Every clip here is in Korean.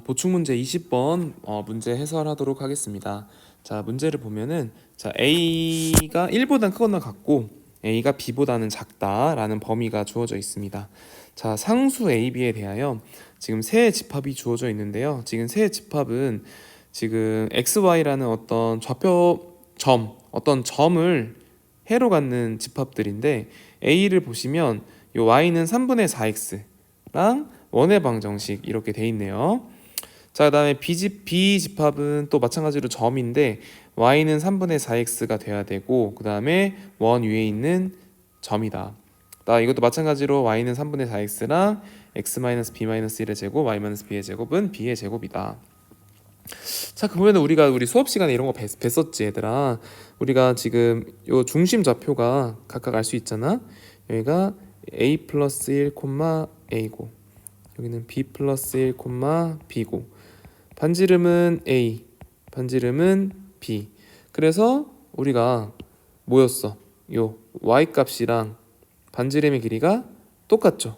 보충 문제 20번 문제 해설하도록 하겠습니다. 자, 문제를 보면은 자, A가 1보다 크거나 같고 A가 B보다는 작다라는 범위가 주어져 있습니다. 자, 상수 A, B에 대하여 지금 세 집합이 주어져 있는데요. 지금 세 집합은 지금 X, Y라는 어떤 어떤 점을 해로 갖는 집합들인데 A를 보시면 요 Y는 3분의 4X랑 원의 방정식 이렇게 돼 있네요. 자, 그다음에 B 집합은 또 마찬가지로 점인데 y는 3분의 4x가 돼야 되고 그다음에 원 위에 있는 점이다. 이것도 마찬가지로 y는 3분의 4x랑 x-b-1의 제곱 y-b의 제곱은 b의 제곱이다. 자, 그러면 우리 수업 시간에 이런 거 뵀었지, 얘들아. 우리가 지금 요 중심 좌표가 각각 알 수 있잖아. 여기가 a 플러스 1, a고 여기는 b 플러스 1, b고 반지름은 a, 반지름은 b. 그래서 우리가 뭐였어? 요 y 값이랑 반지름의 길이가 똑같죠.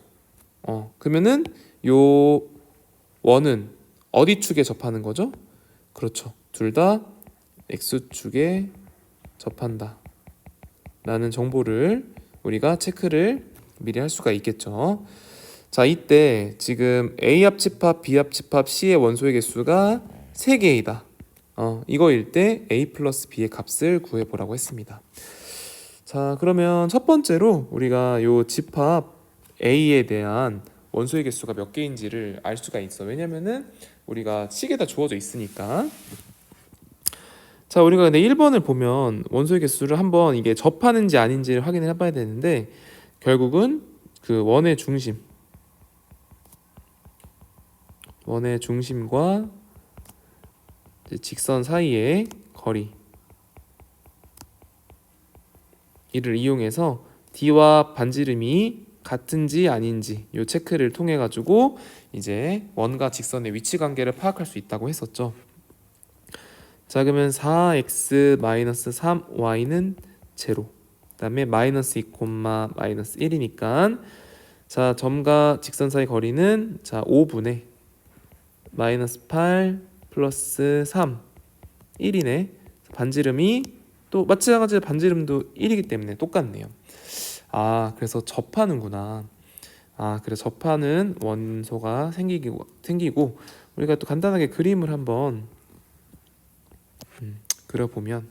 그러면은 요 원은 어디 축에 접하는 거죠? 그렇죠. 둘 다 x축에 접한다 라는 정보를 우리가 체크를 미리 할 수가 있겠죠. 자, 이때 지금 A 합집합, B 합집합, C의 원소의 개수가 3개이다. 이거일 때 A 플러스 B의 값을 구해보라고 했습니다. 자, 그러면 첫 번째로 우리가 요 집합 A에 대한 원소의 개수가 몇 개인지를 알 수가 있어. 왜냐면은 우리가 식에다 주어져 있으니까. 자, 우리가 근데 1번을 보면 원소의 개수를 한번 이게 접하는지 아닌지를 확인을 해봐야 되는데 결국은 그 원의 중심과 직선 사이의 거리 이를 이용해서 D와 반지름이 같은지 아닌지 요 체크를 통해 가지고 이제 원과 직선의 위치 관계를 파악할 수 있다고 했었죠. 자, 그러면 4x-3y는 제로, 그다음에 마이너스 2, 마이너스 1이니까 자, 점과 직선 사이 거리는 자 5분의 마이너스 8 플러스 3 1이네. 반지름이 또 마찬가지로 반지름도 1이기 때문에 똑같네요. 그래서 접하는구나. 그래서 접하는 원소가 생기고 우리가 또 간단하게 그림을 한번 그려보면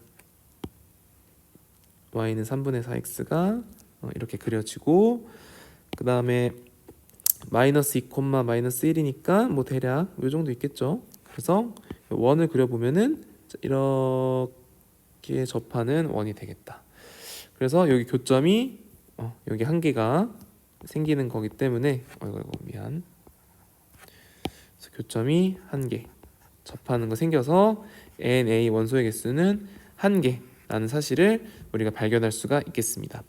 y는 3분의 4x가 이렇게 그려지고 그 다음에 마이너스 2, 마이너스 1이니까 뭐 대략 요 정도 있겠죠. 그래서 원을 그려보면은 이렇게 접하는 원이 되겠다. 그래서 여기 교점이 여기 한 개가 생기는 거기 때문에 미안. 그래서 교점이 한 개 접하는 거 생겨서 NA 원소의 개수는 한 개라는 사실을 우리가 발견할 수가 있겠습니다.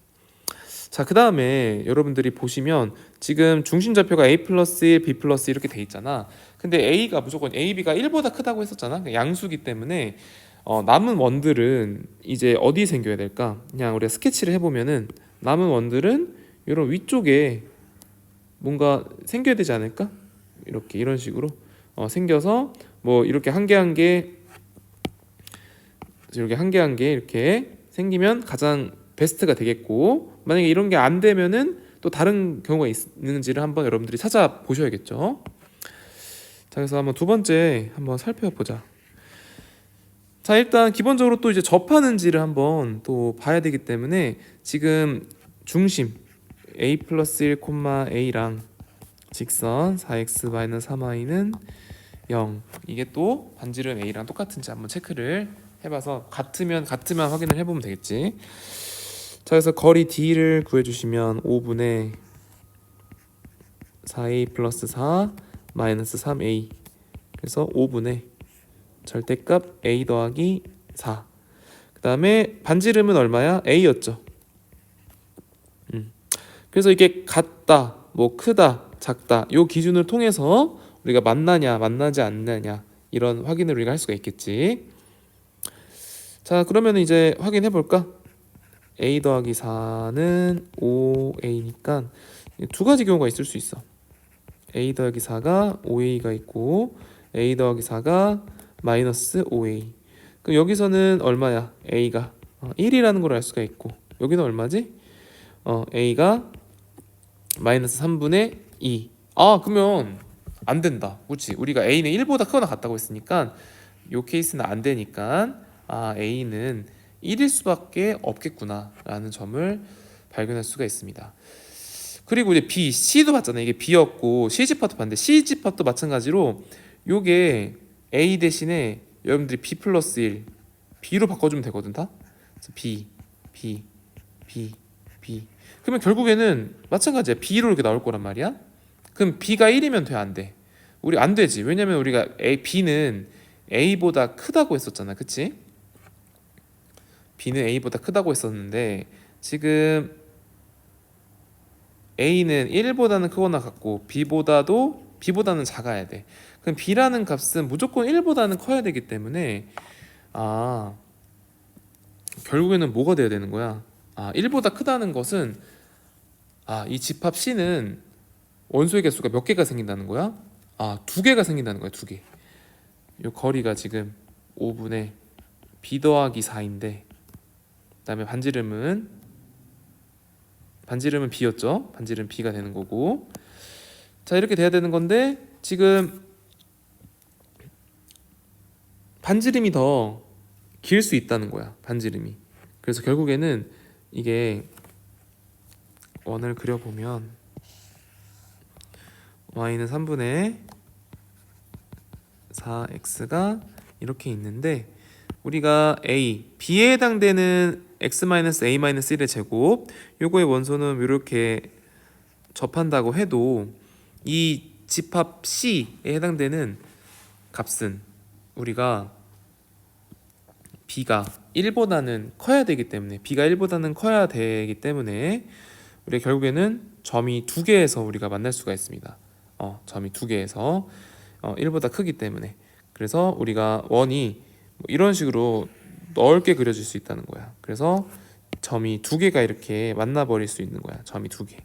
자, 그 다음에 여러분들이 보시면 지금 중심 좌표가 A 플러스 1, B 플러스 이렇게 돼 있잖아. 근데 A가 무조건 A, B가 1보다 크다고 했었잖아. 양수기 때문에 남은 원들은 이제 어디에 생겨야 될까? 그냥 우리가 스케치를 해보면은 남은 원들은 이런 위쪽에 뭔가 생겨야 되지 않을까? 이런 식으로 생겨서 뭐 이렇게 한 개 한 개 이렇게 생기면 가장 베스트가 되겠고 만약에 이런 게 안 되면은 또 다른 경우가 있는지를 한번 여러분들이 찾아보셔야겠죠. 자, 그래서 한번 두 번째 한번 살펴보자. 자, 일단 기본적으로 또 이제 접하는지를 한번 또 봐야 되기 때문에 지금 중심 a 플러스 1, a랑 직선 4x-3y는 0 이게 또 반지름 a랑 똑같은지 한번 체크를 해봐서 같으면 확인을 해보면 되겠지. 자, 그래서 거리 d를 구해주시면 5분의 4a 플러스 4 마이너스 3a 그래서 5분의 절대값 a 더하기 4. 그 다음에 반지름은 얼마야? a였죠. 그래서 이게 같다, 뭐 크다, 작다 요 기준을 통해서 우리가 만나냐 만나지 않느냐 이런 확인을 우리가 할 수가 있겠지. 자, 그러면 이제 확인해 볼까? a 더하기 4는 5a니까 두 가지 경우가 있을 수 있어. a 더하기 4가 5a가 있고 a 더하기 4가 마이너스 5a. 그럼 여기서는 얼마야? a가 1이라는 걸 알 수가 있고, 여기는 얼마지? a가 마이너스 3분의 2. 그러면 안 된다. 그렇지? 우리가 a는 1보다 크거나 같다고 했으니까 이 케이스는 안 되니까 a는 1일 수밖에 없겠구나 라는 점을 발견할 수가 있습니다. 그리고 이제 B, C도 봤잖아요. 이게 B였고 C집합도 봤는데 C집합도 마찬가지로 요게 A 대신에 여러분들이 B 플러스 1 B로 바꿔주면 되거든 다. 그래서 B, B, B, B. 그러면 결국에는 마찬가지야. B로 이렇게 나올 거란 말이야. 그럼 B가 1이면 돼, 안 돼? 우리 안 되지. 왜냐면 우리가 B는 A보다 크다고 했었잖아. 그치? B는 A보다 크다고 했었는데 지금 A는 1보다는 크거나 같고 B보다는 작아야 돼. 그럼 B라는 값은 무조건 1보다는 커야 되기 때문에 결국에는 뭐가 돼야 되는 거야? 1보다 크다는 것은 이 집합 C는 원소의 개수가 몇 개가 생긴다는 거야? 2개가 생긴다는 거야. 2개. 이 거리가 지금 5분의 B 더하기 4인데 그다음에 반지름은 B였죠. 반지름 B가 되는 거고. 자, 이렇게 돼야 되는 건데 지금 반지름이 더 길 수 있다는 거야. 반지름이. 그래서 결국에는 이게 원을 그려보면 y는 3분의 4x가 이렇게 있는데 우리가 b에 해당되는 x-a-1의 제곱 요거의 원소는 이렇게 접한다고 해도 이 집합 C에 해당되는 값은 우리가 b가 1보다는 커야 되기 때문에 우리가 결국에는 점이 2개에서 우리가 만날 수가 있습니다. 점이 2개에서 1보다 크기 때문에 그래서 우리가 원이 이런 식으로 넓게 그려질 수 있다는 거야. 그래서 점이 2개가 이렇게 만나버릴 수 있는 거야. 점이 2개.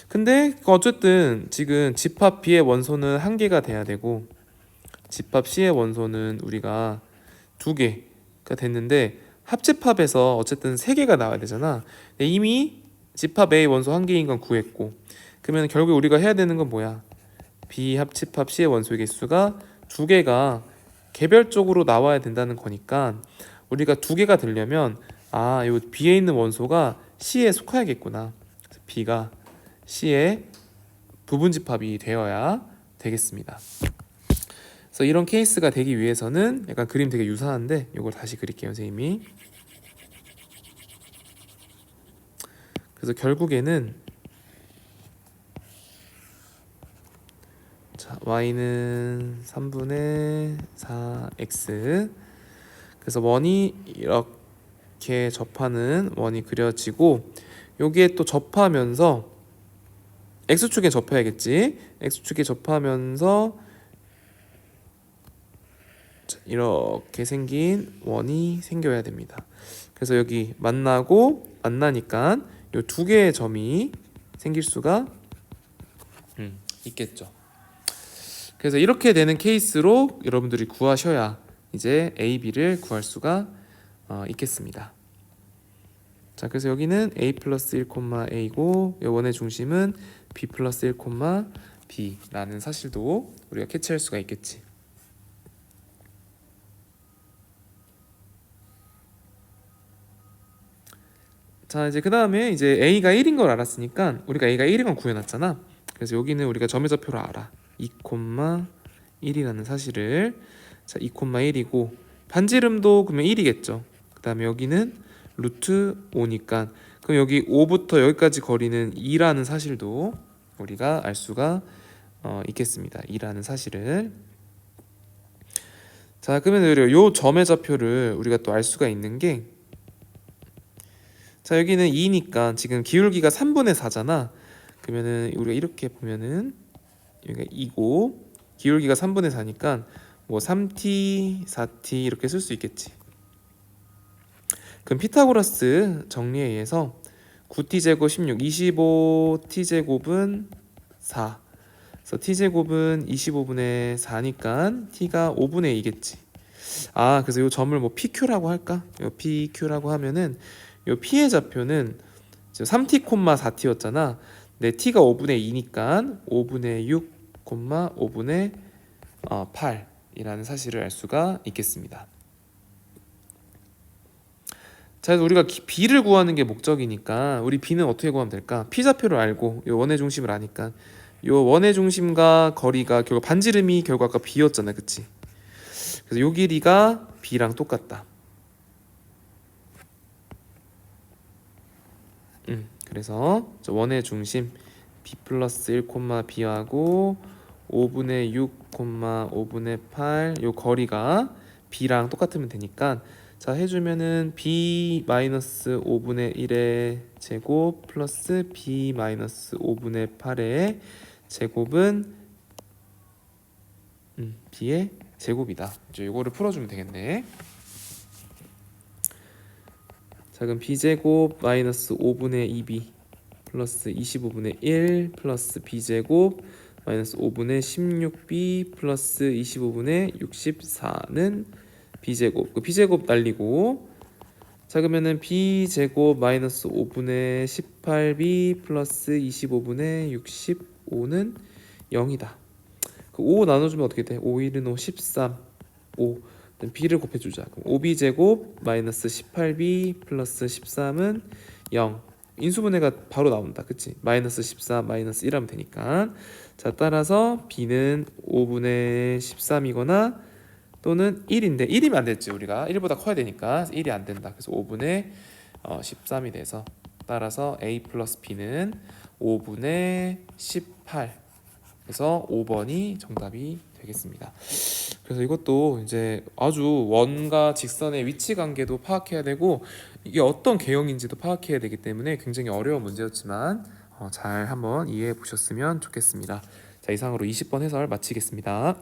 근데 어쨌든 지금 집합 B의 원소는 1개가 돼야 되고 집합 C의 원소는 우리가 2개가 됐는데 합집합에서 어쨌든 3개가 나와야 되잖아. 근데 이미 집합 A의 원소 1개인 건 구했고 그러면 결국 우리가 해야 되는 건 뭐야? B 합집합 C의 원소의 개수가 2개가 개별적으로 나와야 된다는 거니까 우리가 2개가 되려면 요 B에 있는 원소가 C에 속해야겠구나. 그래서 B가 C의 부분집합이 되어야 되겠습니다. 그래서 이런 케이스가 되기 위해서는 약간 그림 되게 유사한데 이걸 다시 그릴게요, 선생님이. 그래서 결국에는 y는 3분의 4x 그래서 원이 이렇게 접하는 원이 그려지고 여기에 또 접하면서 x축에 접해야겠지. x축에 접하면서 이렇게 생긴 원이 생겨야 됩니다. 그래서 여기 만나니까 이 2개의 점이 생길 수가 있겠죠. 그래서 이렇게 되는 케이스로 여러분들이 구하셔야 이제 A, B를 구할 수가 있겠습니다. 자, 그래서 여기는 A 플러스 1, A고 이 원의 중심은 B 플러스 1, B라는 사실도 우리가 캐치할 수가 있겠지. 자, 이제 그 다음에 이제 A가 1인 걸 알았으니까 우리가 A가 1인 걸 구해놨잖아. 그래서 여기는 우리가 점의 좌표를 알아. 2,1이라는 사실을. 자, 2,1이고 반지름도 그러면 1이겠죠. 그 다음에 여기는 루트 5니까 그럼 여기 5부터 여기까지 거리는 2라는 사실도 우리가 알 수가 있겠습니다. 2라는 사실을. 자, 그러면 요 점의 좌표를 우리가 또 알 수가 있는 게 자, 여기는 2니까 지금 기울기가 3분의 4잖아. 그러면은 우리가 이렇게 보면은 여기가 2고 기울기가 3분의 4니까 뭐 3t, 4t 이렇게 쓸 수 있겠지. 그럼 피타고라스 정리에 의해서 9t 제곱 16, 25t 제곱은 4. 그래서 t제곱은 25분의 4니까 t가 5분의 2겠지. 아, 그래서 이 점을 뭐 pq라고 할까? 요 pq라고 하면은 요 p의 좌표는 지금 3t, 4t였잖아. 내 t가 5분의 2니까 5분의 6, 5분의 8이라는 사실을 알 수가 있겠습니다. 자, 그래서 우리가 b를 구하는 게 목적이니까 우리 b는 어떻게 구하면 될까? p좌표를 알고 요 원의 중심을 아니까 요 원의 중심과 거리가 결국 반지름이 결국 아까 b였잖아, 그치? 그래서 요 길이가 b랑 똑같다. 그래서 저 원의 중심 b 플러스 1, b하고 5분의 6, 5분의 8 요 거리가 b랑 똑같으면 되니까 자 해주면은 b 마이너스 5분의 1의 제곱 플러스 b 마이너스 5분의 8의 제곱은 b의 제곱이다. 이제 이거를 풀어주면 되겠네. 자 그럼 b제곱 마이너스 5분의 2b 플러스 25분의 1 플러스 b제곱 마이너스 5분의 16b 플러스 25분의 64는 b제곱. 그 b제곱 날리고 자 그러면은 b제곱 마이너스 5분의 18b 플러스 25분의 65는 0이다. 그 5 나눠주면 어떻게 돼? 5, 1은 5, 13, 5. b를 곱해주자. 그럼 5b제곱 마이너스 18b 플러스 13은 0. 인수분해가 바로 나온다. 그치? 마이너스 14 마이너스 1 하면 되니까. 자 따라서 b는 5분의 13이거나 또는 1인데 1이면 안 됐지. 우리가 1보다 커야 되니까 1이 안 된다. 그래서 5분의 13이 돼서 따라서 a 플러스 b는 5분의 18. 그래서 5번이 정답이 되겠습니다. 그래서 이것도 이제 아주 원과 직선의 위치 관계도 파악해야 되고 이게 어떤 개형인지도 파악해야 되기 때문에 굉장히 어려운 문제였지만 잘 한번 이해해 보셨으면 좋겠습니다. 자 이상으로 20번 해설 마치겠습니다.